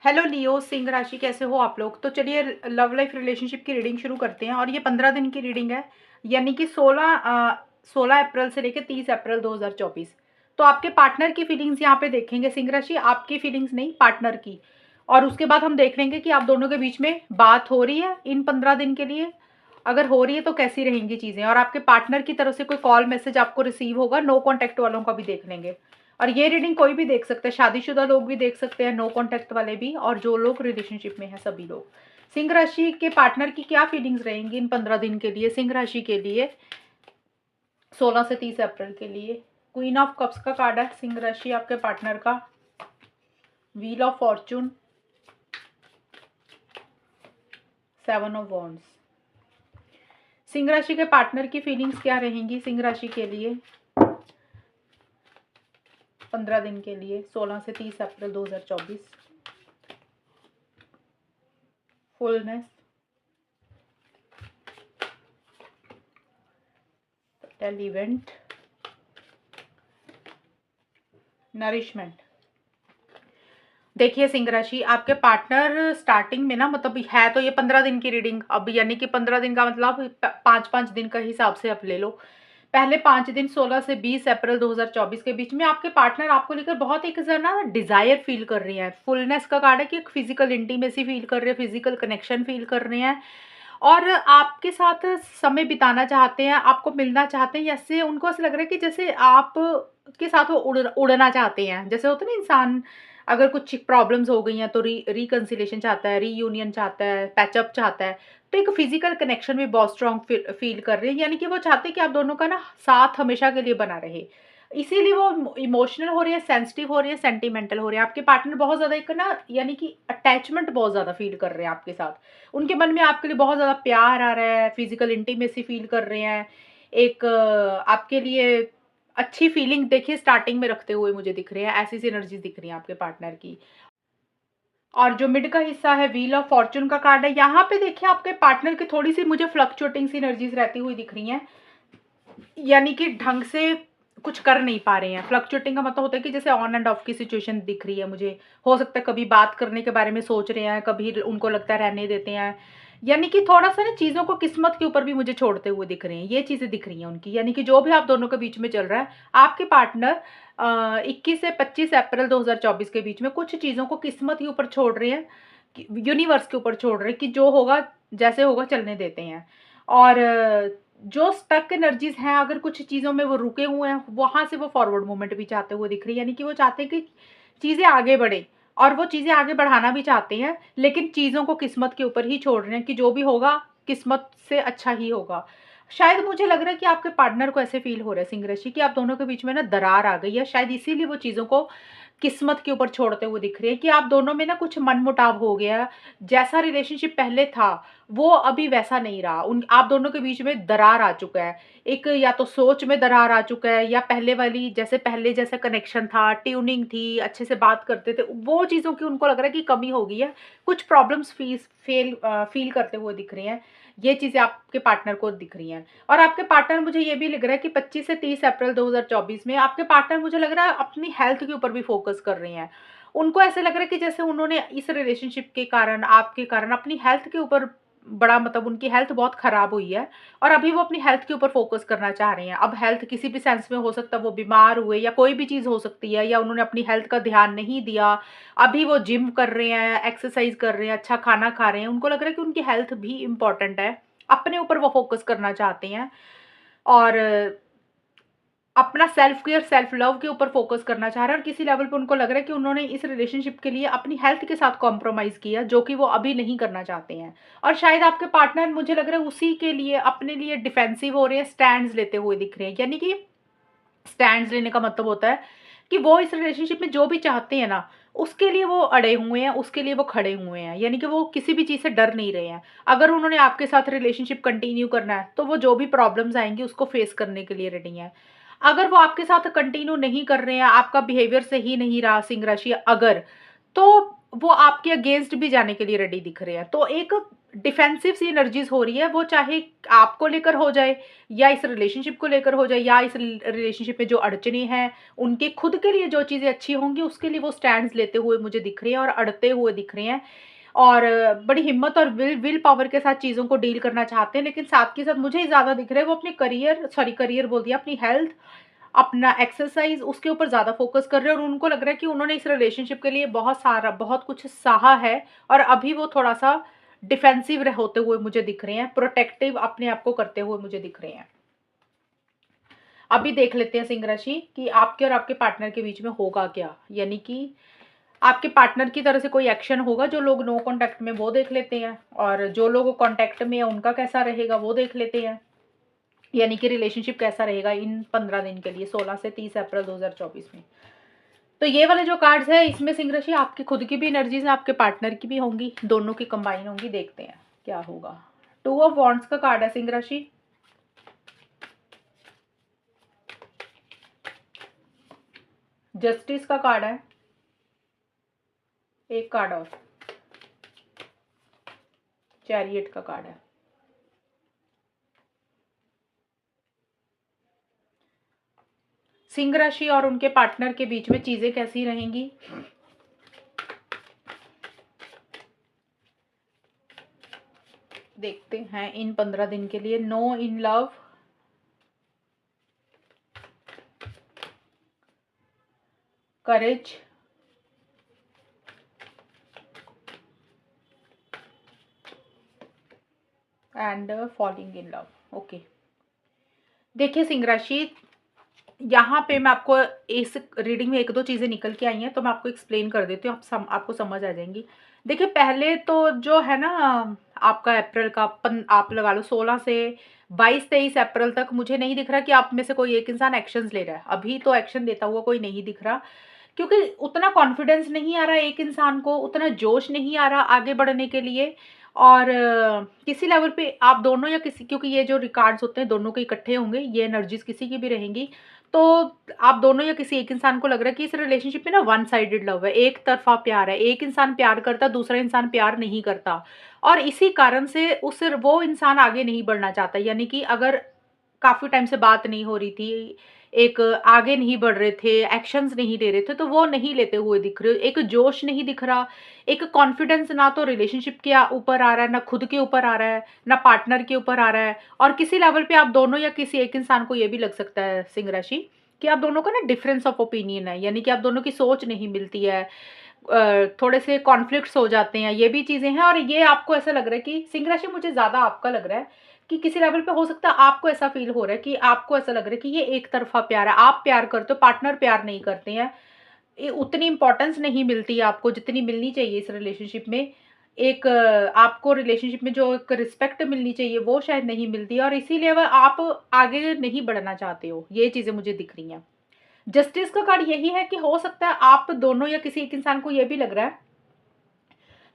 Hello लियो, सिंह राशि, कैसे हो आप लोग। तो चलिए लव लाइफ रिलेशनशिप की रीडिंग शुरू करते हैं। और ये 15 दिन की रीडिंग है, यानी कि 16 अप्रैल से लेकर 30 अप्रैल 2024। तो आपके पार्टनर की फीलिंग्स यहाँ पे देखेंगे सिंह राशि, आपकी फीलिंग्स नहीं, पार्टनर की। और उसके बाद हम देख लेंगे कि आप दोनों के बीच में बात हो रही है इन 15 दिन के लिए। अगर हो रही है तो कैसी रहेंगी चीज़ें। और आपके पार्टनर की तरफ से कोई कॉल मैसेज आपको रिसीव होगा, नो कॉन्टैक्ट वालों का भी देख लेंगे। और ये रीडिंग कोई भी देख सकता है, शादीशुदा लोग भी देख सकते हैं, नो कॉन्टैक्ट वाले भी, और जो लोग रिलेशनशिप में हैं सभी लोग। सिंह राशि के पार्टनर की क्या फीलिंग्स रहेंगी इन 15 दिन के लिए सिंह राशि के लिए, 16 से 30 अप्रैल के लिए। क्वीन ऑफ कप्स का कार्ड है सिंह राशि आपके पार्टनर का, wheel of Fortune, 7 of wands. Singh राशि के पार्टनर की फीलिंग्स क्या रहेंगी सिंह राशि के लिए 15 दिन के लिए, 16 से 30 अप्रैल 2024। Fullness, event, nourishment. देखिए सिंह राशि, आपके पार्टनर स्टार्टिंग में ना, मतलब है तो ये 15 दिन की रीडिंग, अब यानी कि 15 दिन का मतलब 5-5 दिन का हिसाब से आप ले लो। पहले 5 दिन 16 से 20 अप्रैल 2024 के बीच में आपके पार्टनर आपको लेकर बहुत एक ना डिजायर फील कर रही है। फुलनेस का कार्ड है कि एक फिजिकल इंटीमेसी फील कर रहे हैं, फिजिकल कनेक्शन फील कर रहे हैं, और आपके साथ समय बिताना चाहते हैं, आपको मिलना चाहते हैं। जैसे उनको ऐसा लग रहा है कि जैसे आप के साथ वो उड़ना चाहते हैं। जैसे होता है ना, इंसान अगर कुछ प्रॉब्लम्स हो गई हैं तो रिकंसिलेशन चाहता है, रीयूनियन चाहता है, पैचअप चाहता है। तो एक फिजिकल कनेक्शन भी बहुत स्ट्रांग फील कर रहे हैं, यानी कि वो चाहते हैं कि आप दोनों का ना साथ हमेशा के लिए बना रहे। इसीलिए वो इमोशनल हो रही है, सेंसिटिव हो रही है, सेंटिमेंटल हो रही है। आपके पार्टनर बहुत ज़्यादा एक ना, यानी कि अटैचमेंट बहुत ज़्यादा फील कर रहे हैं आपके साथ। उनके मन में आपके लिए बहुत ज़्यादा प्यार आ रहा है, फिजिकल इंटीमेसी फील कर रहे हैं। एक आपके लिए अच्छी फीलिंग देखिए स्टार्टिंग में रखते हुए मुझे दिख रहे हैं, ऐसी सी एनर्जीज दिख रही हैं आपके पार्टनर की। और जो मिड का हिस्सा है, व्हील ऑफ फॉर्चून का कार्ड है, यहाँ पे देखिए आपके पार्टनर की थोड़ी सी मुझे फ्लक्चुएटिंग सी एनर्जीज रहती हुई दिख रही हैं, यानी कि ढंग से कुछ कर नहीं पा रहे हैं। फ्लक्चुएटिंग का मतलब होता है कि जैसे ऑन एंड ऑफ की सिचुएशन दिख रही है मुझे। हो सकता है कभी बात करने के बारे में सोच रहे हैं, कभी उनको लगता है रहने देते हैं, यानी कि थोड़ा सा ना चीज़ों को किस्मत के ऊपर भी मुझे छोड़ते हुए दिख रहे हैं। ये चीज़ें दिख रही हैं उनकी, यानी कि जो भी आप दोनों के बीच में चल रहा है, आपके पार्टनर 21 से 25 अप्रैल 2024 के बीच में कुछ चीज़ों को किस्मत के ऊपर छोड़ रहे हैं, यूनिवर्स के ऊपर छोड़ रहे हैं कि जो होगा जैसे होगा चलने देते हैं। और जो स्टक एनर्जीज हैं, अगर कुछ चीज़ों में वो रुके हुए हैं, वहाँ से वो फॉरवर्ड मूवमेंट भी चाहते हुए दिख रही है, यानी कि वो चाहते हैं कि चीज़ें आगे बढ़े। और वो चीज़ें आगे बढ़ाना भी चाहते हैं, लेकिन चीज़ों को किस्मत के ऊपर ही छोड़ रहे हैं कि जो भी होगा किस्मत से अच्छा ही होगा। शायद मुझे लग रहा है कि आपके पार्टनर को ऐसे फील हो रहा है सिंह राशि कि आप दोनों के बीच में ना दरार आ गई है, शायद इसीलिए वो चीज़ों को किस्मत के ऊपर छोड़ते हुए दिख रहे हैं कि आप दोनों में ना कुछ मनमुटाव हो गया। जैसा रिलेशनशिप पहले था वो अभी वैसा नहीं रहा। उन आप दोनों के बीच में दरार आ चुका है। एक या तो सोच में दरार आ चुका है, या पहले वाली जैसे पहले जैसा कनेक्शन था, ट्यूनिंग थी, अच्छे से बात करते थे, वो चीज़ों की उनको लग रहा है कि कमी हो गई है। कुछ प्रॉब्लम्स फ़ील करते हुए दिख रही हैं। ये चीज़ें आपके पार्टनर को दिख रही हैं। और आपके पार्टनर, मुझे ये भी लग रहा है कि 25 से 30 अप्रैल 2024 में आपके पार्टनर, मुझे लग रहा है, अपनी हेल्थ के ऊपर भी फ़ोकस कर रहे हैं। उनको ऐसा लग रहा है कि जैसे उन्होंने इस रिलेशनशिप के कारण, आपके कारण अपनी हेल्थ के ऊपर बड़ा, मतलब उनकी हेल्थ बहुत ख़राब हुई है, और अभी वो अपनी हेल्थ के ऊपर फ़ोकस करना चाह रहे हैं। अब हेल्थ किसी भी सेंस में हो सकता है, वो बीमार हुए या कोई भी चीज़ हो सकती है, या उन्होंने अपनी हेल्थ का ध्यान नहीं दिया। अभी वो जिम कर रहे हैं, एक्सरसाइज़ कर रहे हैं, अच्छा खाना खा रहे हैं। उनको लग रहा है कि उनकी हेल्थ भी इम्पोर्टेंट है, अपने ऊपर वो फ़ोकस करना चाहते हैं। और अपना सेल्फ केयर, सेल्फ लव के ऊपर फ़ोकस करना चाह रहे हैं। और किसी लेवल पे उनको लग रहा है कि उन्होंने इस रिलेशनशिप के लिए अपनी हेल्थ के साथ कॉम्प्रोमाइज़ किया, जो कि वो अभी नहीं करना चाहते हैं। और शायद आपके पार्टनर, मुझे लग रहा है, उसी के लिए, अपने लिए डिफेंसिव हो रहे हैं, स्टैंड्स लेते हुए दिख रहे हैं। यानी कि स्टैंड्स लेने का मतलब होता है कि वो इस रिलेशनशिप में जो भी चाहते हैं ना, उसके लिए वो अड़े हुए हैं, उसके लिए वो खड़े हुए हैं, यानी कि वो किसी भी चीज़ से डर नहीं रहे हैं। अगर उन्होंने आपके साथ रिलेशनशिप कंटिन्यू करना है, तो वो जो भी प्रॉब्लम्स आएँगी उसको फेस करने के लिए रेडी हैं। अगर वो आपके साथ कंटिन्यू नहीं कर रहे हैं, आपका बिहेवियर सही नहीं रहा सिंह राशि अगर, तो वो आपके अगेंस्ट भी जाने के लिए रेडी दिख रहे हैं। तो एक डिफेंसिव सी एनर्जीज हो रही है, वो चाहे आपको लेकर हो जाए या इस रिलेशनशिप को लेकर हो जाए या इस रिलेशनशिप में जो अड़चने हैं उनके खुद के लिए जो चीज़ें अच्छी होंगी उसके लिए वो स्टैंड्स लेते हुए मुझे दिख रहे हैं और अड़ते हुए दिख रहे हैं। और बड़ी हिम्मत और विल पावर के साथ चीज़ों को डील करना चाहते हैं, लेकिन साथ के साथ मुझे ज़्यादा दिख रहा है वो अपने करियर बोल दिया, अपनी हेल्थ, अपना एक्सरसाइज उसके ऊपर ज़्यादा फोकस कर रहे हैं और उनको लग रहा है कि उन्होंने इस रिलेशनशिप के लिए बहुत कुछ सहा है और अभी वो थोड़ा सा डिफेंसिव होते हुए मुझे दिख रहे हैं, प्रोटेक्टिव अपने आप को करते हुए मुझे दिख रहे हैं। अभी देख लेते हैं सिंह राशि कि आपके और आपके पार्टनर के बीच में होगा क्या, यानी कि आपके पार्टनर की तरह से कोई एक्शन होगा। जो लोग नो कांटेक्ट में वो देख लेते हैं और जो लोग कांटेक्ट में है उनका कैसा रहेगा वो देख लेते हैं, यानी कि रिलेशनशिप कैसा रहेगा इन 15 दिन के लिए 16 से 30 अप्रैल 2024 में। तो ये वाले जो कार्ड्स है इसमें सिंह राशि आपकी खुद की भी एनर्जीज है, आपके पार्टनर की भी होंगी, दोनों की कंबाइन होंगी। देखते हैं क्या होगा। 2 ऑफ वॉन्ड्स का कार्ड है सिंह राशि, जस्टिस का कार्ड है, एक कार्ड और चैरियट का कार्ड है। सिंह राशि और उनके पार्टनर के बीच में चीजें कैसी रहेंगी, देखते हैं इन 15 दिन के लिए। No in love, courage, and falling in love. Okay, देखिए सिंह राशि, यहाँ पे मैं आपको इस रीडिंग में एक दो चीज़ें निकल के आई हैं तो मैं आपको एक्सप्लेन कर देती हूँ, आपको समझ आ जाएंगी। देखिए पहले तो जो है ना आपका अप्रैल का आप लगा लो 16 से 22-23 अप्रैल तक मुझे नहीं दिख रहा कि आप में से कोई एक इंसान एक्शंस ले रहा है। अभी तो एक्शन लेता हुआ कोई नहीं दिख रहा, क्योंकि उतना कॉन्फिडेंस नहीं आ रहा एक इंसान को, उतना जोश नहीं आ रहा आगे बढ़ने के लिए। और किसी लेवल पे आप दोनों या किसी, क्योंकि ये जो रिकॉर्ड्स होते हैं दोनों के इकट्ठे होंगे, ये एनर्जीज किसी की भी रहेंगी, तो आप दोनों या किसी एक इंसान को लग रहा है कि इस रिलेशनशिप में ना वन साइडेड लव है, एक तरफा प्यार है, एक इंसान प्यार करता दूसरा इंसान प्यार नहीं करता और इसी कारण से वो इंसान आगे नहीं बढ़ना चाहता। यानी कि अगर काफ़ी टाइम से बात नहीं हो रही थी, एक आगे नहीं बढ़ रहे थे, एक्शंस नहीं ले रहे थे, तो वो नहीं लेते हुए दिख रहे, एक जोश नहीं दिख रहा, एक कॉन्फिडेंस ना तो रिलेशनशिप के ऊपर आ रहा है, ना खुद के ऊपर आ रहा है, ना पार्टनर के ऊपर आ रहा है। और किसी लेवल पे आप दोनों या किसी एक इंसान को ये भी लग सकता है सिंह राशि कि आप दोनों का ना डिफरेंस ऑफ ओपिनियन है, यानी कि आप दोनों की सोच नहीं मिलती है, थोड़े से कॉन्फ्लिक्ट्स हो जाते हैं, ये भी चीज़ें हैं। और ये आपको ऐसा लग रहा है कि सिंह राशि, मुझे ज़्यादा आपका लग रहा है कि किसी लेवल पे हो सकता है आपको ऐसा फील हो रहा है कि आपको ऐसा लग रहा है कि ये एक तरफा प्यार है, आप प्यार करते हो, पार्टनर प्यार नहीं करते हैं, उतनी इंपॉर्टेंस नहीं मिलती है आपको जितनी मिलनी चाहिए इस रिलेशनशिप में। एक आपको रिलेशनशिप में जो एक रिस्पेक्ट मिलनी चाहिए वो शायद नहीं मिलती है और इसीलिए वह आप आगे नहीं बढ़ना चाहते हो, ये चीज़ें मुझे दिख रही हैं। जस्टिस का कार्ड यही है कि हो सकता है आप दोनों या किसी एक इंसान को ये भी लग रहा है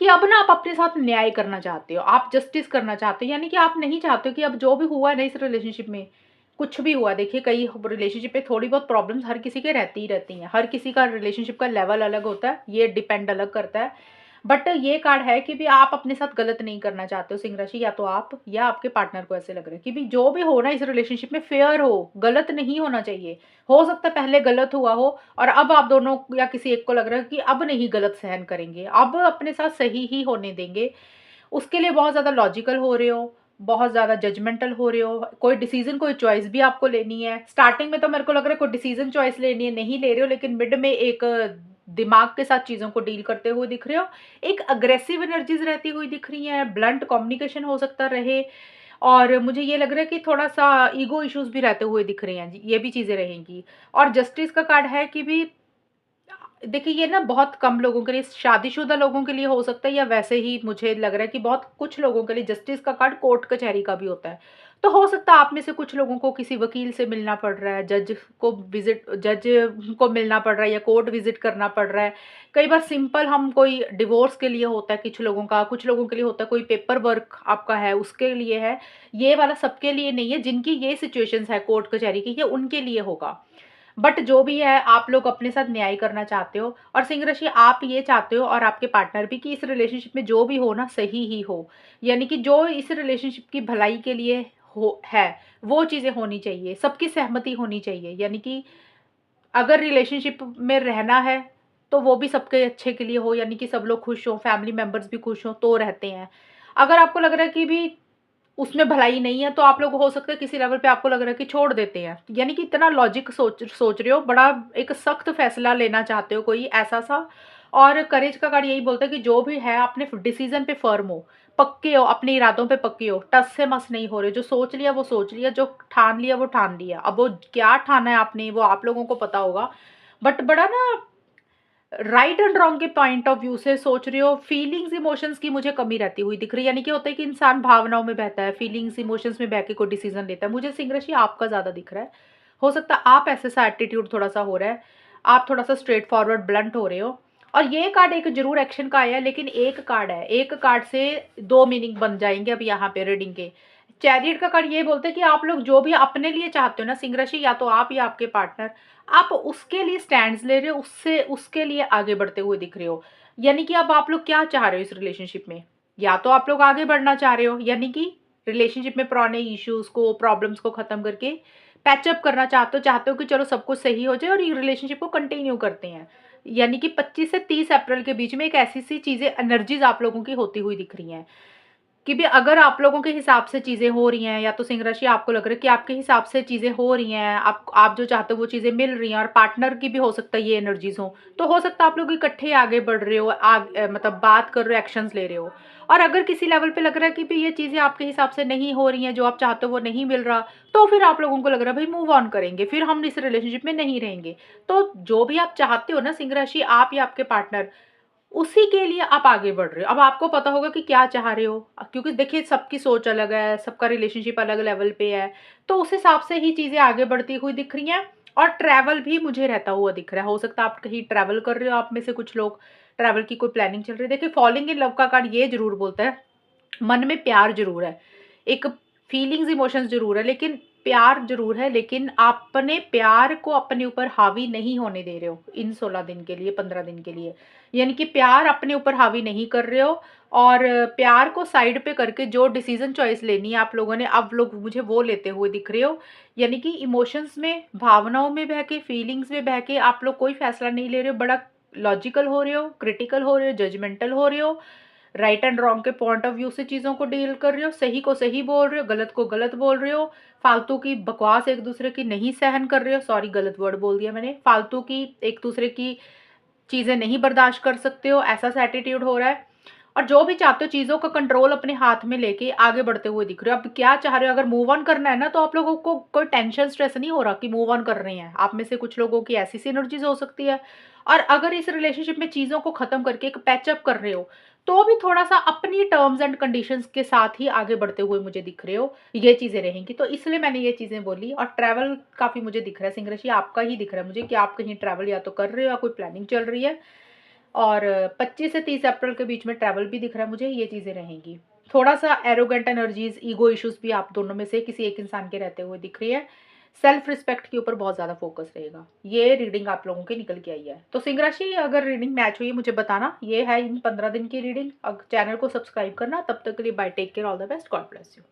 कि अब ना आप अपने साथ न्याय करना चाहते हो, आप जस्टिस करना चाहते हो, यानी कि आप नहीं चाहते हो कि अब जो भी हुआ है ना इस रिलेशनशिप में, कुछ भी हुआ, देखिए कई रिलेशनशिप में थोड़ी बहुत प्रॉब्लम्स हर किसी के रहती ही रहती हैं, हर किसी का रिलेशनशिप का लेवल अलग होता है, ये डिपेंड अलग करता है। बट ये कार्ड है कि भी आप अपने साथ गलत नहीं करना चाहते हो सिंह राशि, या तो आप या आपके पार्टनर को ऐसे लग रहा है कि भी जो भी हो ना इस रिलेशनशिप में फेयर हो, गलत नहीं होना चाहिए। हो सकता है पहले गलत हुआ हो और अब आप दोनों या किसी एक को लग रहा है कि अब नहीं गलत सहन करेंगे, अब अपने साथ सही ही होने देंगे। उसके लिए बहुत ज़्यादा लॉजिकल हो रहे हो, बहुत ज़्यादा जजमेंटल हो रहे हो, कोई डिसीजन कोई चॉइस भी आपको लेनी है। स्टार्टिंग में तो मेरे को लग रहा है कोई डिसीजन चॉइस लेनी है, नहीं ले रहे हो, लेकिन मिड में एक दिमाग के साथ चीज़ों को डील करते हुए दिख रहे हो, एक अग्रेसिव एनर्जीज रहती हुई दिख रही हैं, ब्लंट कम्युनिकेशन हो सकता रहे और मुझे ये लग रहा है कि थोड़ा सा ईगो इश्यूज भी रहते हुए दिख रहे हैं जी, ये भी चीज़ें रहेंगी। और जस्टिस का कार्ड है कि भी देखिए ये ना बहुत कम लोगों के लिए, शादीशुदा लोगों के लिए हो सकता है, या वैसे ही मुझे लग रहा है कि बहुत कुछ लोगों के लिए जस्टिस का कार्ड कोर्ट कचहरी का भी होता है। तो हो सकता है आप में से कुछ लोगों को किसी वकील से मिलना पड़ रहा है, जज को मिलना पड़ रहा है या कोर्ट विजिट करना पड़ रहा है। कई बार सिंपल हम कोई डिवोर्स के लिए होता है कुछ लोगों का, कुछ लोगों के लिए होता है कोई पेपर वर्क आपका है उसके लिए है। ये वाला सबके लिए नहीं है, जिनकी ये सिचुएशंस है कोर्ट कचहरी की, ये उनके लिए होगा। बट जो भी है आप लोग अपने साथ न्याय करना चाहते हो, और सिंह राशि आप ये चाहते हो और आपके पार्टनर भी कि इस रिलेशनशिप में जो भी हो ना सही ही हो, यानी कि जो इस रिलेशनशिप की भलाई के लिए हो है वो चीज़ें होनी चाहिए, सबकी सहमति होनी चाहिए। यानी कि अगर रिलेशनशिप में रहना है तो वो भी सबके अच्छे के लिए हो, यानी कि सब लोग खुश हों, फैमिली मेंबर्स भी खुश हों तो रहते हैं। अगर आपको लग रहा है कि भी उसमें भलाई नहीं है तो आप लोग हो सकता है किसी लेवल पे आपको लग रहा है कि छोड़ देते हैं। यानी कि इतना लॉजिक सोच सोच रहे हो, बड़ा एक सख्त फैसला लेना चाहते हो कोई ऐसा सा। और करेज का कार्ड यही बोलता है कि जो भी है अपने डिसीजन पे फर्म हो, पक्के हो, अपने इरादों पे पक्के हो, टस से मस नहीं हो रहे। जो सोच लिया वो सोच लिया, जो ठान लिया वो ठान लिया। अब वो क्या ठाना है आपने वो आप लोगों को पता होगा, बट बड़ा ना राइट एंड रॉन्ग के पॉइंट ऑफ व्यू से सोच रहे हो। फीलिंग्स इमोशंस की मुझे कमी रहती हुई दिख रही है, यानी कि होता है कि इंसान भावनाओं में बहता है, फीलिंग्स इमोशंस में बह के कोई डिसीजन लेता है। मुझे सिंह राशि आपका ज़्यादा दिख रहा है। हो सकता है आप ऐसे सा एटीट्यूड थोड़ा सा हो रहा है, आप थोड़ा सा स्ट्रेट फॉरवर्ड ब्लंट हो रहे हो। और ये कार्ड एक जरूर एक्शन का आया है, लेकिन एक कार्ड है, एक कार्ड से दो मीनिंग बन जाएंगे अब यहाँ पे रीडिंग के। चैरियट का कार्ड ये बोलते हैं कि आप लोग जो भी अपने लिए चाहते हो ना सिंह राशि, या तो आप या आपके पार्टनर, आप उसके लिए स्टैंड्स ले रहे हो, उससे उसके लिए आगे बढ़ते हुए दिख रहे हो। यानी कि अब आप लोग क्या चाह रहे हो इस रिलेशनशिप में, या तो आप लोग आगे बढ़ना चाह रहे हो, यानी कि रिलेशनशिप में पुराने इश्यूज को, प्रॉब्लम्स को खत्म करके पैचअप करना चाहते हो कि चलो सब कुछ सही हो जाए और ये रिलेशनशिप को कंटिन्यू करते हैं। यानी कि 25 से 30 अप्रैल के बीच में एक ऐसी सी चीजें, एनर्जीज आप लोगों की होती हुई दिख रही हैं कि भी अगर आप लोगों के हिसाब से चीज़ें हो रही हैं, या तो सिंह राशि आपको लग रहा है कि आपके हिसाब से चीज़ें हो रही हैं, आप जो चाहते हो वो चीज़ें मिल रही हैं, और पार्टनर की भी हो सकता है ये एनर्जीज हो, तो हो सकता है आप लोग इकट्ठे आगे बढ़ रहे हो, मतलब बात कर रहे हो, एक्शंस ले रहे हो। और अगर किसी लेवल पे लग रहा है कि भी ये चीज़ें आपके हिसाब से नहीं हो रही हैं, जो आप चाहते हो वो नहीं मिल रहा, तो फिर आप लोगों को लग रहा है भाई मूव ऑन करेंगे, फिर हम इस रिलेशनशिप में नहीं रहेंगे। तो जो भी आप चाहते हो ना सिंह राशि, आप या आपके पार्टनर, उसी के लिए आप आगे बढ़ रहे हो। अब आपको पता होगा कि क्या चाह रहे हो, क्योंकि देखिए सबकी सोच अलग है, सबका रिलेशनशिप अलग लेवल पे है, तो उस हिसाब से ही चीज़ें आगे बढ़ती हुई दिख रही हैं। और ट्रैवल भी मुझे रहता हुआ दिख रहा है। हो सकता है आप कहीं ट्रैवल कर रहे हो, आप में से कुछ लोग ट्रैवल की कोई प्लानिंग चल रही है। देखिए फॉलिंग इन लव का कार्ड ये ज़रूर बोलता है, मन में प्यार ज़रूर है, एक फीलिंग्स इमोशंस ज़रूर है, लेकिन प्यार ज़रूर है, लेकिन आप अपने प्यार को अपने ऊपर हावी नहीं होने दे रहे हो इन 16 दिन के लिए, 15 दिन के लिए। यानी कि प्यार अपने ऊपर हावी नहीं कर रहे हो, और प्यार को साइड पे करके जो डिसीजन चॉइस लेनी है आप लोगों ने, अब लोग मुझे वो लेते हुए दिख रहे हो। यानी कि इमोशंस में, भावनाओं में बह के, फीलिंग्स में बह के आप लोग कोई फैसला नहीं ले रहे हो, बड़ा लॉजिकल हो रहे हो, क्रिटिकल हो रहे हो, जजमेंटल हो रहे हो, राइट एंड रॉन्ग के पॉइंट ऑफ व्यू से चीज़ों को डील कर रहे हो, सही को सही बोल रहे हो, गलत को गलत बोल रहे हो, फालतू की बकवास एक दूसरे की नहीं सहन कर रहे हो, सॉरी गलत वर्ड बोल दिया मैंने, फालतू की एक दूसरे की चीज़ें नहीं बर्दाश्त कर सकते हो, ऐसा सा एटीट्यूड हो रहा है। और जो भी चाहते हो चीज़ों का कंट्रोल अपने हाथ में लेके आगे बढ़ते हुए दिख रहे हो। अब क्या चाह रहे हो, अगर मूव ऑन करना है ना, तो आप लोगों को कोई टेंशन स्ट्रेस नहीं हो रहा कि मूव ऑन कर रहे हैं। आप में से कुछ लोगों की ऐसी सी एनर्जीज हो सकती है। और अगर इस रिलेशनशिप में चीज़ों को ख़त्म करके एक पैचअप कर रहे हो, तो भी थोड़ा सा अपनी टर्म्स एंड कंडीशंस के साथ ही आगे बढ़ते हुए मुझे दिख रहे हो, ये चीज़ें रहेंगी। तो इसलिए मैंने ये चीज़ें बोली। और ट्रैवल काफ़ी मुझे दिख रहा है सिंह राशि, आपका ही दिख रहा है मुझे कि आप कहीं ट्रैवल या तो कर रहे हो या कोई प्लानिंग चल रही है। और 25 से 30 अप्रैल के बीच में ट्रैवल भी दिख रहा है मुझे, ये चीज़ें रहेंगी। थोड़ा-सा एरोगेंट एनर्जीज़, ईगो इश्यूज़ भी आप दोनों में से किसी एक इंसान के रहते हुए दिख रही है। सेल्फ रिस्पेक्ट के ऊपर बहुत ज़्यादा फ़ोकस रहेगा। ये रीडिंग आप लोगों की निकल के आई है। तो सिंह राशि, अगर रीडिंग मैच हुई है मुझे बताना। ये है इन 15 दिन की रीडिंग। चैनल को सब्सक्राइब करना। तब तक के लिए bye, take care, all the best, God bless you.